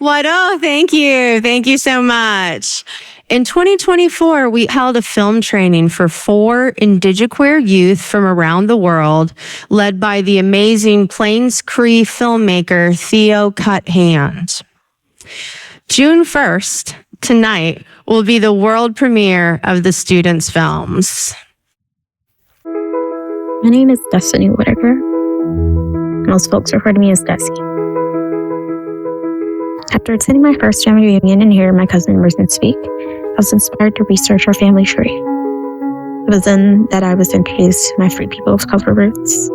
What? Oh, thank you. Thank you so much. In 2024, we held a film training for 4 Indigiqueer youth from around the world, led by the amazing Plains Cree filmmaker Theo Cuthand. June 1st, tonight, will be the world premiere of the students' films. My name is Desy Whitaker. Most folks refer to me as Desy. After attending my first family reunion and hearing my cousin Emerson speak, I was inspired to research our family tree. It was then that I was introduced to my Free People of Color roots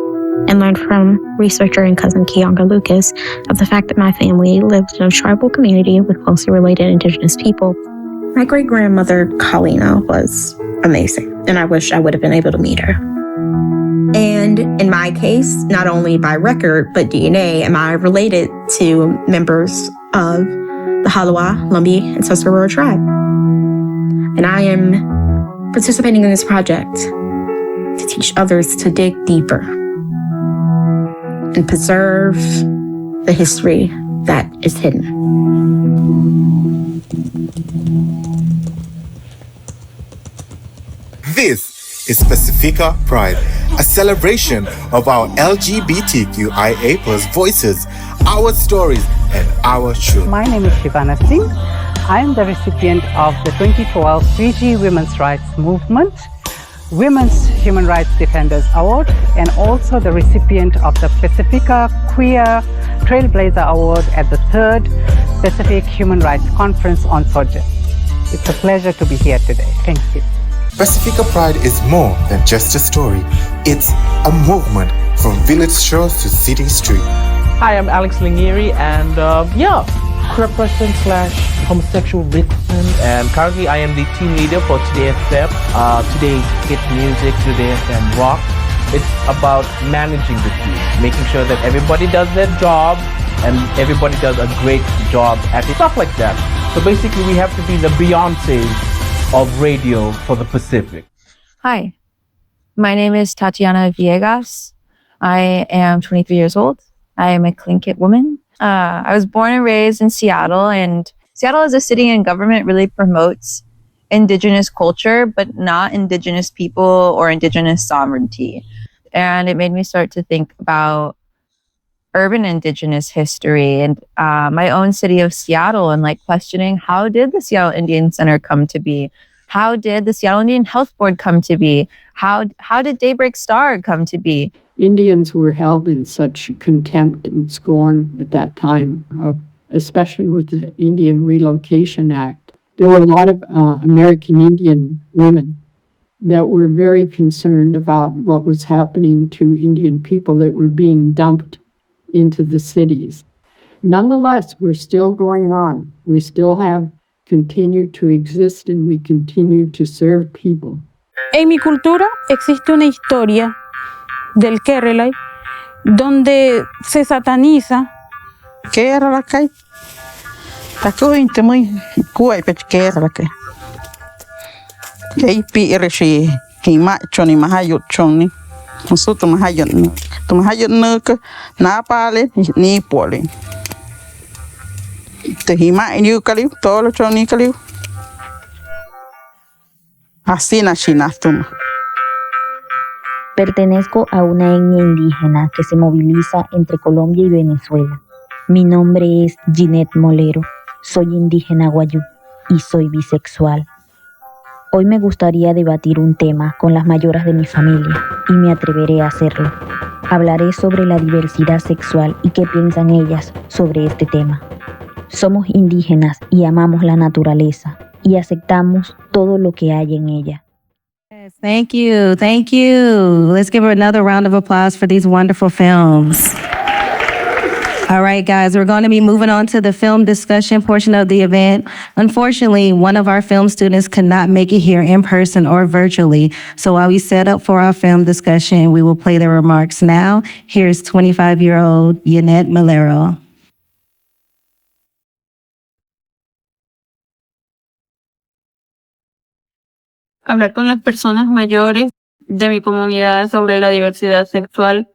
and learned from researcher and cousin Kianga Lucas of the fact that my family lived in a tribal community with closely related Indigenous people. My great-grandmother, Kalina, was amazing, and I wish I would have been able to meet her. And in my case, not only by record, but DNA, am I related to members of the Halawa, Lumbee, and Tuscarora tribe. And I am participating in this project to teach others to dig deeper and preserve the history that is hidden. This is Pacifika Pride, a celebration of our LGBTQIA+ voices, our stories, and our truth. My name is Shivana Singh. I am the recipient of the 2012 Fiji Women's Rights Movement Women's Human Rights Defenders Award, and also the recipient of the Pacifika Queer Trailblazer Award at the 3rd Pacific Human Rights Conference on Soja. It's a pleasure to be here today. Thank you. Pacifika Pride is more than just a story. It's a movement from village shores to city street. Hi, I'm Alex Lingieri, and queer person / homosexual victim, and currently I am the team leader for Today FM. Today hit music, Today FM rock. It's about managing the team, making sure that everybody does their job and everybody does a great job at it, stuff like that. So basically we have to be the Beyoncés of radio for the Pacific. Hi, my name is Tatiana Villegas. I am 23 years old. I am a Tlingit woman. I was born and raised in Seattle, and Seattle as a city and government really promotes Indigenous culture, but not Indigenous people or Indigenous sovereignty. And it made me start to think about urban Indigenous history and my own city of Seattle, and questioning, how did the Seattle Indian Center come to be? How did the Seattle Indian Health Board come to be? How did Daybreak Star come to be? Indians were held in such contempt and scorn at that time, especially with the Indian Relocation Act. There were a lot of American Indian women that were very concerned about what was happening to Indian people that were being dumped into the cities. Nonetheless, we're still going on. We still have continued to exist, and we continue to serve people. En mi cultura existe una historia del Kerrelai donde se sataniza. Kerrelai. Takuin muy kuai pech Kerrelai. Kei piirishi kima choni mahayut choni. Masu tumahayut nuka na pale ni pole. Tehima iniu kaliu tolo choni kaliu. Así nashinastuma. Pertenezco a una etnia indígena que se moviliza entre Colombia y Venezuela. Mi nombre es Yinet Molero. Soy indígena guayú y soy bisexual. Hoy me gustaría debatir un tema con las mayoras de mi familia y me atreveré a hacerlo. Hablaré sobre la diversidad sexual y qué piensan ellas sobre este tema. Somos indígenas y amamos la naturaleza y aceptamos todo lo que hay en ella. Yes, thank you. Thank you. Let's give her another round of applause for these wonderful films. All right, guys, we're going to be moving on to the film discussion portion of the event. Unfortunately, one of our film students could not make it here in person or virtually. So while we set up for our film discussion, we will play their remarks now. Here's 25-year-old Yinet Molero. Hablar con las personas mayores de mi comunidad sobre la diversidad sexual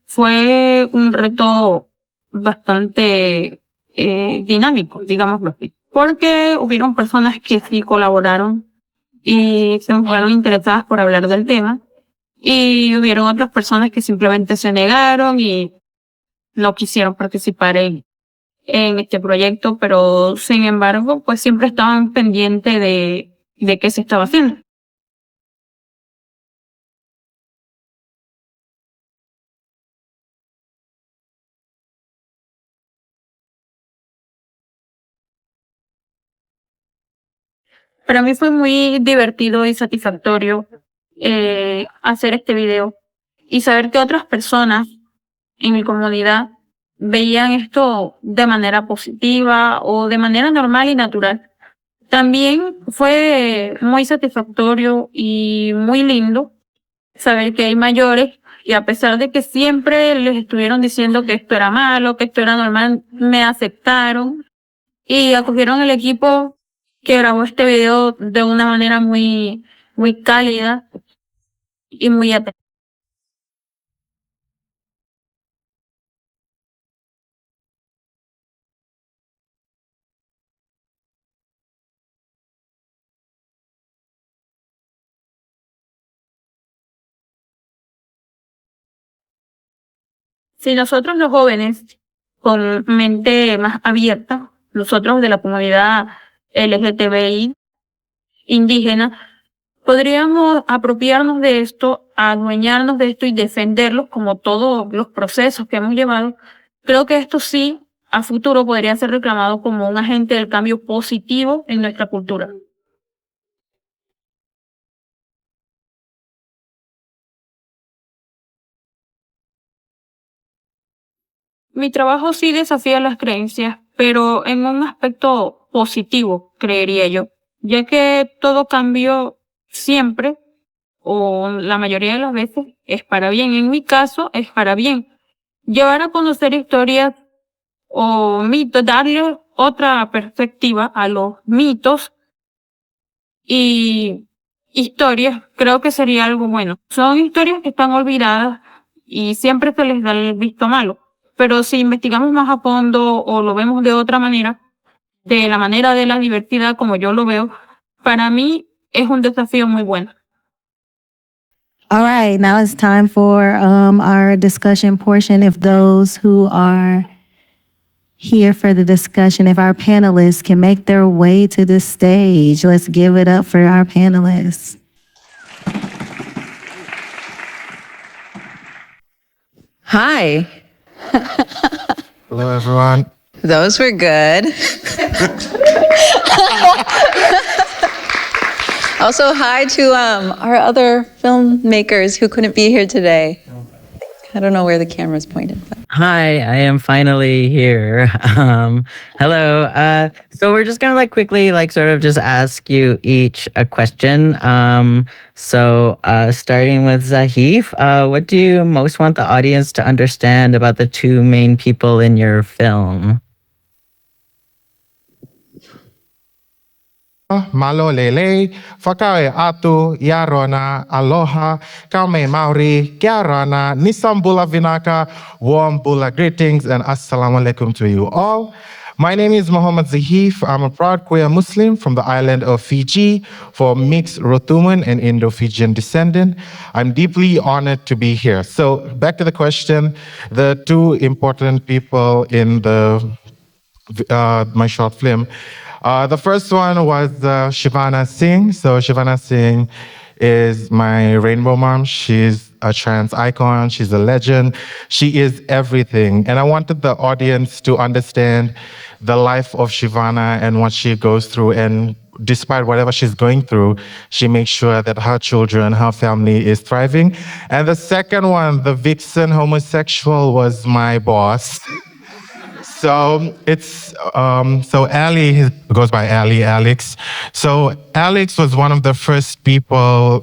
fue un reto bastante dinámico, digámoslo así. Porque hubieron personas que sí colaboraron y se fueron interesadas por hablar del tema. Y hubieron otras personas que simplemente se negaron y no quisieron participar en este proyecto, pero sin embargo, pues siempre estaban pendientes de qué se estaba haciendo. Para mí fue muy divertido y satisfactorio hacer este video y saber que otras personas en mi comunidad veían esto de manera positiva o de manera normal y natural. También fue muy satisfactorio y muy lindo saber que hay mayores y a pesar de que siempre les estuvieron diciendo que esto era malo, que esto era normal, me aceptaron y acogieron el equipo que grabó este video de una manera muy, muy cálida y muy atenta. Si nosotros los jóvenes, con mente más abierta, nosotros de la comunidad LGTBI indígena, podríamos apropiarnos de esto, adueñarnos de esto y defenderlos como todos los procesos que hemos llevado, creo que esto sí, a futuro podría ser reclamado como un agente del cambio positivo en nuestra cultura. Mi trabajo sí desafía las creencias, pero en un aspecto positivo, creería yo, ya que todo cambio siempre, o la mayoría de las veces, es para bien. En mi caso, es para bien. Llevar a conocer historias o mitos, darle otra perspectiva a los mitos y historias, creo que sería algo bueno. Son historias que están olvidadas y siempre se les da el visto malo. Pero si investigamos más a fondo o lo vemos de otra manera, de la manera de la diversidad como yo lo veo, para mí es un desafío muy bueno. All right, now it's time for our discussion portion. If those who are here for the discussion, if our panelists can make their way to the stage, let's give it up for our panelists. Hi. Hello, everyone. Those were good. Also, hi to our other filmmakers who couldn't be here today. I don't know where the camera's pointed. But. Hi, I am finally here. Hello. So we're just gonna quickly sort of just ask you each a question. So starting with Zahif, what do you most want the audience to understand about the two main people in your film? Malo lele, fakawe atu, yarona, aloha, kaume maori, kiarana, nisambula vinaka, warm bula greetings, and assalamu alaikum to you all. My name is Mohammed Zahif. I'm a proud queer Muslim from the island of Fiji for mixed Rotuman and Indo-Fijian descendant. I'm deeply honored to be here. So back to the question, the two important people in my short film. The first one was Shivana Singh. So Shivana Singh is my rainbow mom. She's a trans icon. She's a legend. She is everything. And I wanted the audience to understand the life of Shivana and what she goes through. And despite whatever she's going through, she makes sure that her children, her family is thriving. And the second one, the vixen homosexual, was my boss. So it's so Ali goes by Ali, Alex. So Alex was one of the first people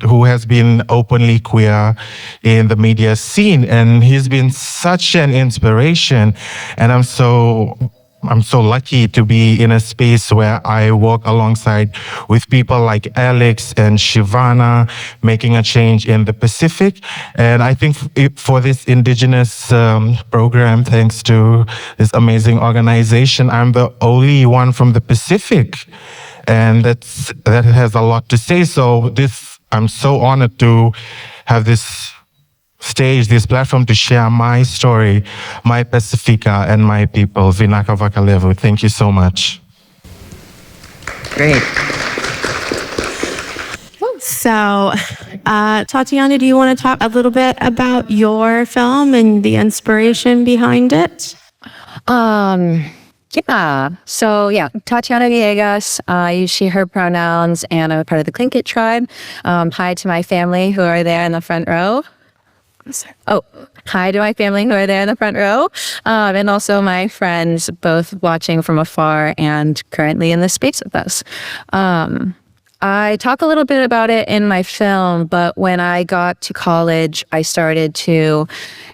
who has been openly queer in the media scene, and he's been such an inspiration. And I'm so I'm so lucky to be in a space where I work alongside with people like Alex and Shivana, making a change in the Pacific. And I think for this Indigenous program, thanks to this amazing organization, I'm the only one from the Pacific. And that has a lot to say. So I'm so honored to have this stage, this platform to share my story, my Pacifika, and my people. Vinaka Vakalevu. Thank you so much. Great. So, Tatiana, do you want to talk a little bit about your film and the inspiration behind it? Yeah. So, yeah, Tatiana Villegas, I use she, her pronouns, and I'm a part of the Tlingit tribe. Hi to my family who are there in the front row. Oh, hi to my family who are there in the front row, and also my friends, both watching from afar and currently in the space with us. I talk a little bit about it in my film, but when I got to college, I started to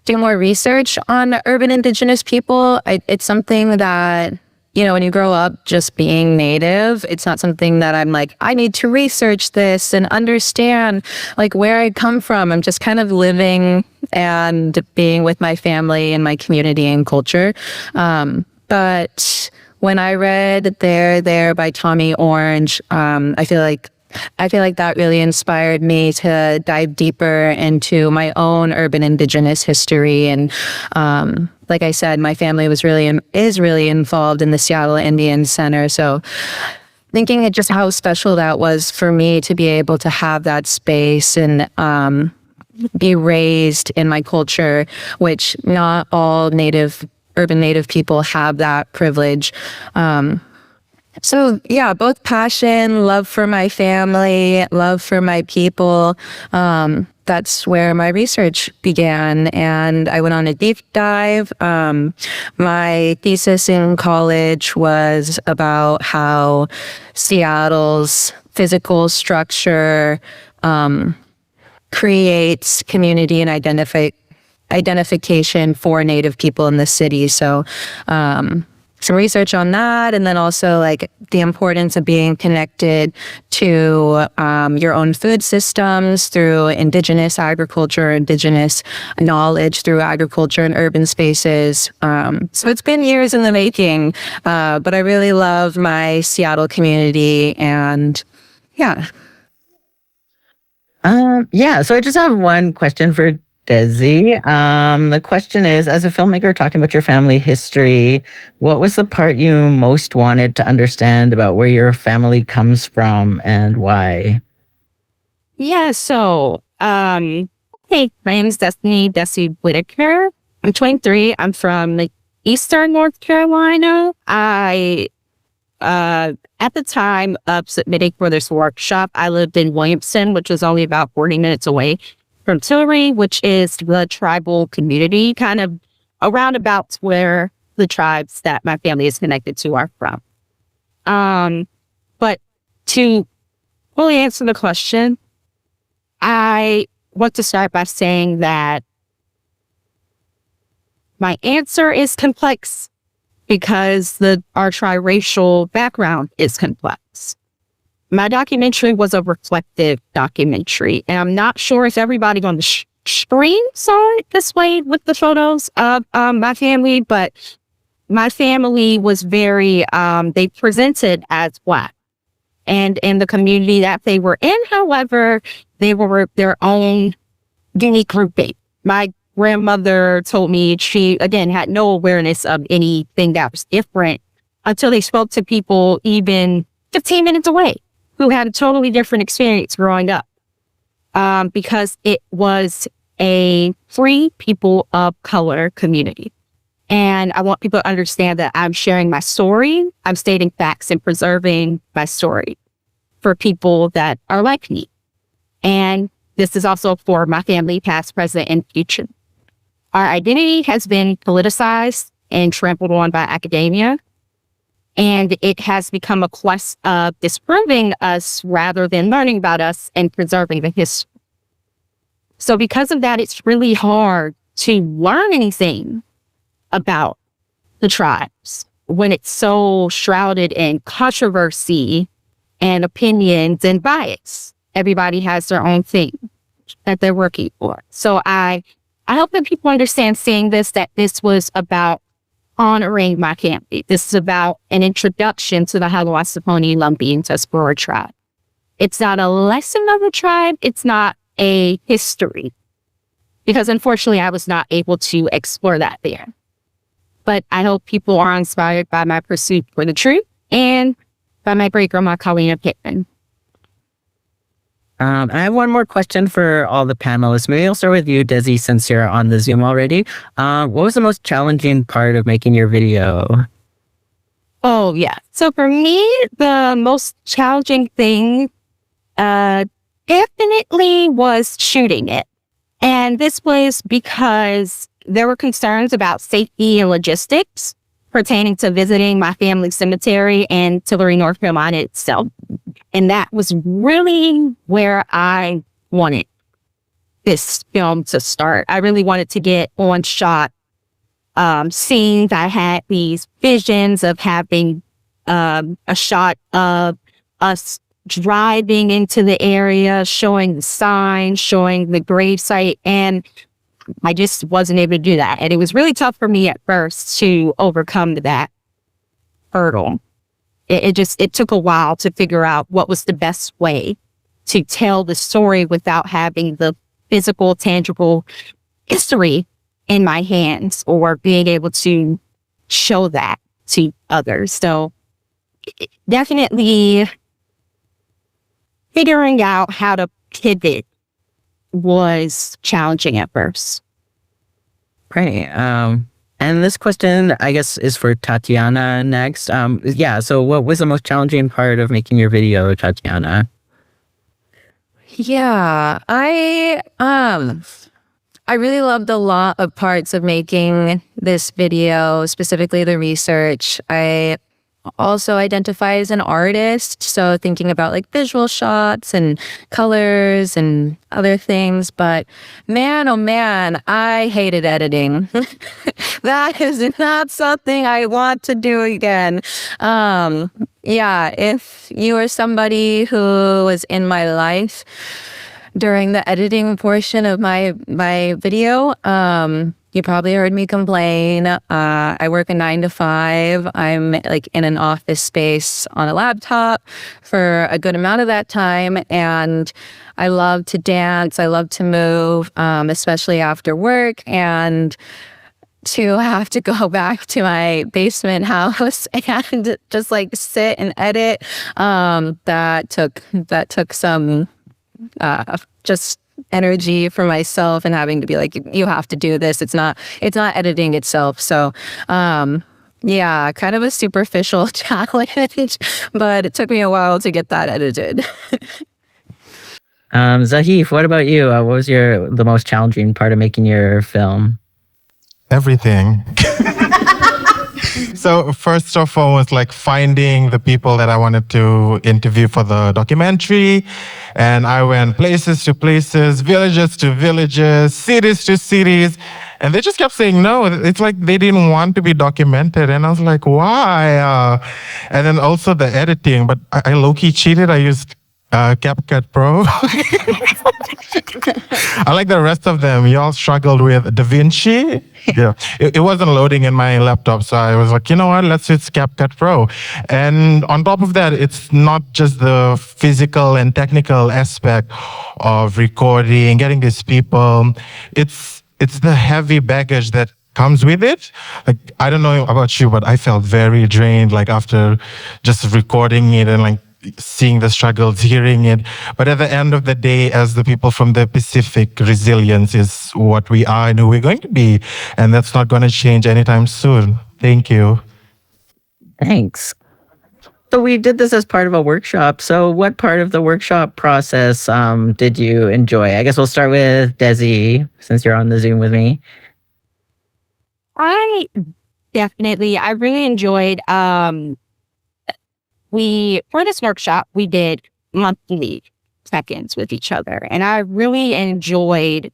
do more research on urban Indigenous people. It's something that, you know, when you grow up just being Native, it's not something that I'm like, I need to research this and understand like where I come from. I'm just kind of living and being with my family and my community and culture. But when I read There by Tommy Orange, I feel like that really inspired me to dive deeper into my own urban Indigenous history. And like I said, my family is really involved in the Seattle Indian Center. So thinking of just how special that was for me to be able to have that space and be raised in my culture, which not all urban Native people have that privilege. So yeah, both passion, love for my family, love for my people. That's where my research began, and I went on a deep dive. My thesis in college was about how Seattle's physical structure creates community and identification for Native people in the city. So some research on that, and then also like the importance of being connected to your own food systems through Indigenous agriculture, Indigenous knowledge through agriculture and urban spaces. So it's been years in the making, but I really love my Seattle community, and yeah. So I just have one question for Desy. The question is, as a filmmaker talking about your family history, what was the part you most wanted to understand about where your family comes from and why? Yeah, so, hey, my name is Desy Whitaker. I'm 23. I'm from Eastern North Carolina. I, at the time of submitting for this workshop, I lived in Williamson, which was only about 40 minutes away from Tillery, which is the tribal community, kind of around about where the tribes that my family is connected to are from. But to fully answer the question, I want to start by saying that my answer is complex because our triracial background is complex. My documentary was a reflective documentary, and I'm not sure if everybody on the screen saw it this way with the photos of my family, but my family was very, they presented as Black. And in the community that they were in, however, they were their own unique grouping. My grandmother told me she, again, had no awareness of anything that was different until they spoke to people even 15 minutes away who had a totally different experience growing up, because it was a free people of color community. And I want people to understand that I'm sharing my story. I'm stating facts and preserving my story for people that are like me. And this is also for my family, past, present, and future. Our identity has been politicized and trampled on by academia. And it has become a quest of disproving us rather than learning about us and preserving the history. So because of that, it's really hard to learn anything about the tribes when it's so shrouded in controversy and opinions and bias. Everybody has their own thing that they're working for. So I hope that people understand seeing this, that this was about honoring my family. This is about an introduction to the Hawassaponi, Lumbee, and Tuscarora tribe. It's not a lesson of the tribe. It's not a history. Because unfortunately, I was not able to explore that there. But I hope people are inspired by my pursuit for the truth and by my great-grandma, Colleen Pittman. I have one more question for all the panelists. Maybe I'll start with you, Desy, since you're on the Zoom already. What was the most challenging part of making your video? Oh, yeah. So for me, the most challenging thing definitely was shooting it. And this was because there were concerns about safety and logistics pertaining to visiting my family cemetery in Tillery, North Carolina itself. And that was really where I wanted this film to start. I really wanted to get on shot scenes. I had these visions of having a shot of us driving into the area, showing the sign, showing the gravesite, and I just wasn't able to do that. And it was really tough for me at first to overcome that hurdle. It took a while to figure out what was the best way to tell the story without having the physical, tangible history in my hands or being able to show that to others. So definitely figuring out how to pivot was challenging at first. Great. And this question, I guess, is for Tatiana next. So what was the most challenging part of making your video, Tatiana? Yeah, I really loved a lot of parts of making this video, specifically the research. I also identify as an artist, so thinking about like visual shots and colors and other things. But man, oh man, I hated editing. That is not something I want to do again. If you are somebody who was in my life during the editing portion of my video, you probably heard me complain. I work a 9 to 5. I'm like in an office space on a laptop for a good amount of that time. And I love to dance. I love to move, especially after work. And to have to go back to my basement house and just like sit and edit, that took some just energy for myself and having to be like, you have to do this. It's not editing itself. So, kind of a superficial challenge, but it took me a while to get that edited. Zahif, what about you? What was the most challenging part of making your film? Everything. So first of all was like finding the people that I wanted to interview for the documentary. And I went places to places, villages to villages, cities to cities. And they just kept saying no. It's like they didn't want to be documented. And I was like, why? And then also the editing. But I low-key cheated. I used CapCut Pro. Unlike the rest of them, y'all struggled with DaVinci. Yeah, it wasn't loading in my laptop, so I was like, you know what, let's use CapCut Pro. And on top of that, it's not just the physical and technical aspect of recording, getting these people. It's the heavy baggage that comes with it. Like, I don't know about you, but I felt very drained, like after just recording it and like seeing the struggles, hearing it. But at the end of the day, as the people from the Pacific, resilience is what we are and who we're going to be. And that's not going to change anytime soon. Thank you. Thanks. So we did this as part of a workshop. So what part of the workshop process did you enjoy? I guess we'll start with Desy, since you're on the Zoom with me. I really enjoyed for this workshop, we did monthly check-ins with each other. And I really enjoyed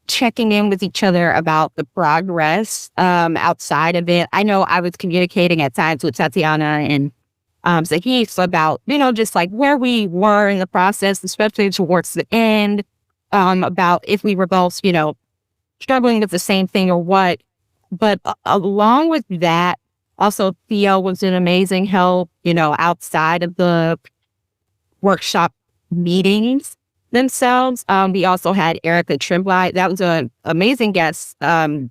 checking in with each other about the progress outside of it. I know I was communicating at times with Tatiana and Zahif about, just like where we were in the process, especially towards the end, about if we were both, struggling with the same thing or what. But along with that, also Theo was an amazing help, outside of the workshop meetings themselves. We also had Erica Tremblay. That was an amazing guest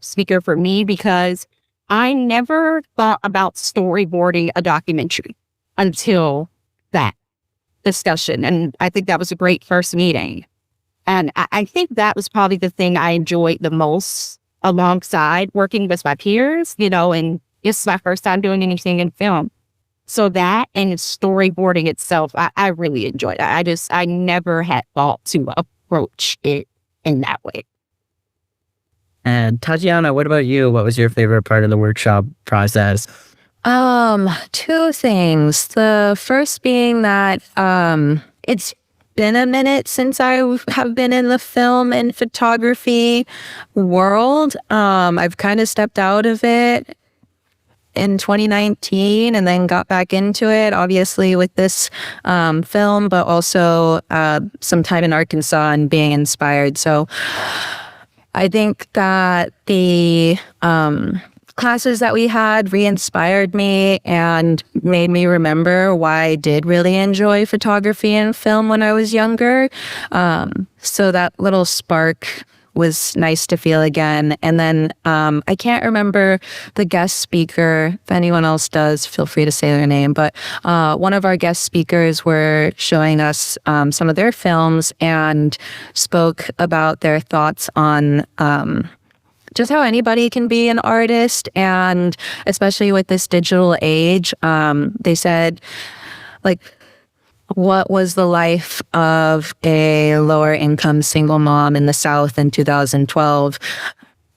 speaker for me because I never thought about storyboarding a documentary until that discussion. And I think that was a great first meeting. And I think that was probably the thing I enjoyed the most alongside working with my peers, and it's my first time doing anything in film. So that and storyboarding itself, I really enjoyed it. I never had thought to approach it in that way. And Tatiana, what about you? What was your favorite part of the workshop process? Two things. The first being that it's been a minute since I have been in the film and photography world. I've kind of stepped out of it in 2019 and then got back into it, obviously with this film, but also some time in Arkansas and being inspired. So I think that the classes that we had re-inspired me and made me remember why I did really enjoy photography and film when I was younger. So that little spark was nice to feel again. And then I can't remember the guest speaker. If anyone else does, feel free to say their name. But one of our guest speakers were showing us some of their films and spoke about their thoughts on just how anybody can be an artist. And especially with this digital age, they said, what was the life of a lower income single mom in the South in 2012?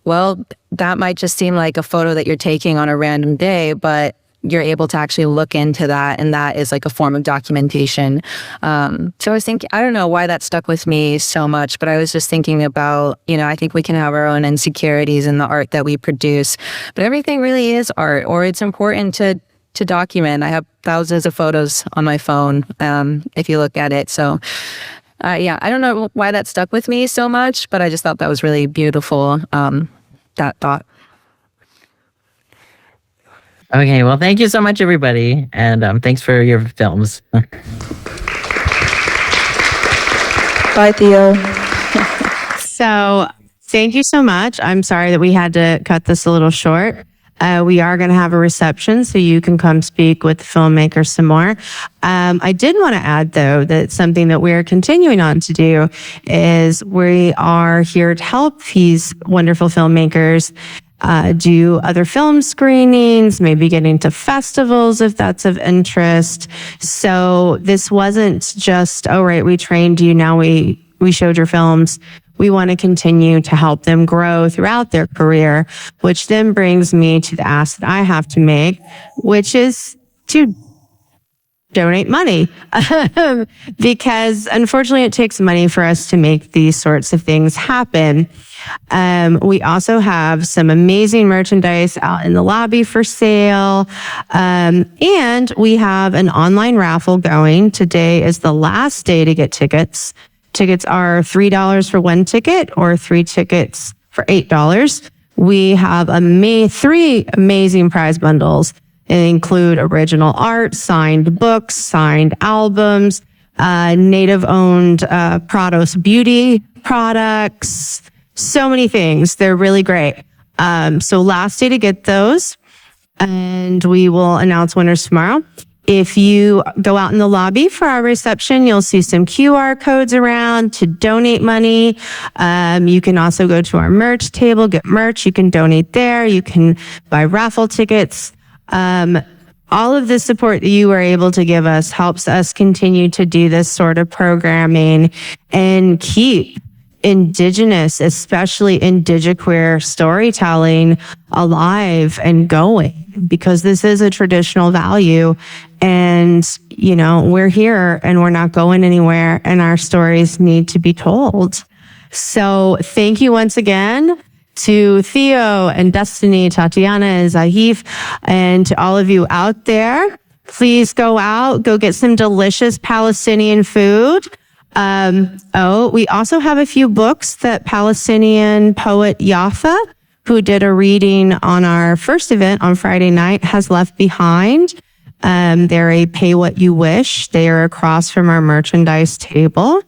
Well, that might just seem like a photo that you're taking on a random day, but you're able to actually look into that, and that is like a form of documentation. So I was thinking, I don't know why that stuck with me so much, but I was just thinking about, I think we can have our own insecurities in the art that we produce, but everything really is art, or it's important to document. I have thousands of photos on my phone, if you look at it. So I don't know why that stuck with me so much, but I just thought that was really beautiful, that thought. Okay, well, thank you so much, everybody. And thanks for your films. Bye, Theo. So thank you so much. I'm sorry that we had to cut this a little short. We are going to have a reception, so you can come speak with the filmmakers some more. I did want to add, though, that something that we're continuing on to do is we are here to help these wonderful filmmakers do other film screenings, maybe get into festivals if that's of interest. So this wasn't just, oh, right, we trained you, now we showed your films. We want to continue to help them grow throughout their career, which then brings me to the ask that I have to make, which is to donate money. Because unfortunately, it takes money for us to make these sorts of things happen. We also have some amazing merchandise out in the lobby for sale. And we have an online raffle going. Today is the last day to get tickets. Tickets are $3 for one ticket or 3 tickets for $8. We have 3 amazing prize bundles. They include original art, signed books, signed albums, native-owned Prados beauty products, so many things. They're really great. So last day to get those, and we will announce winners tomorrow. If you go out in the lobby for our reception, you'll see some QR codes around to donate money. You can also go to our merch table, get merch. You can donate there. You can buy raffle tickets. All of the support that you are able to give us helps us continue to do this sort of programming and keep Indigenous, especially Indigiqueer storytelling alive and going, because this is a traditional value. And, we're here and we're not going anywhere, and our stories need to be told. So thank you once again to Theo and Destiny, Tatiana and Zahif, and to all of you out there. Please go out, go get some delicious Palestinian food. We also have a few books that Palestinian poet Yafa, who did a reading on our first event on Friday night, has left behind. They're a pay what you wish. They are across from our merchandise table.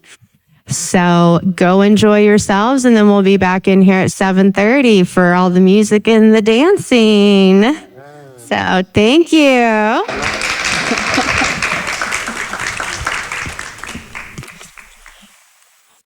So go enjoy yourselves, and then we'll be back in here at 7:30 for all the music and the dancing. So thank you.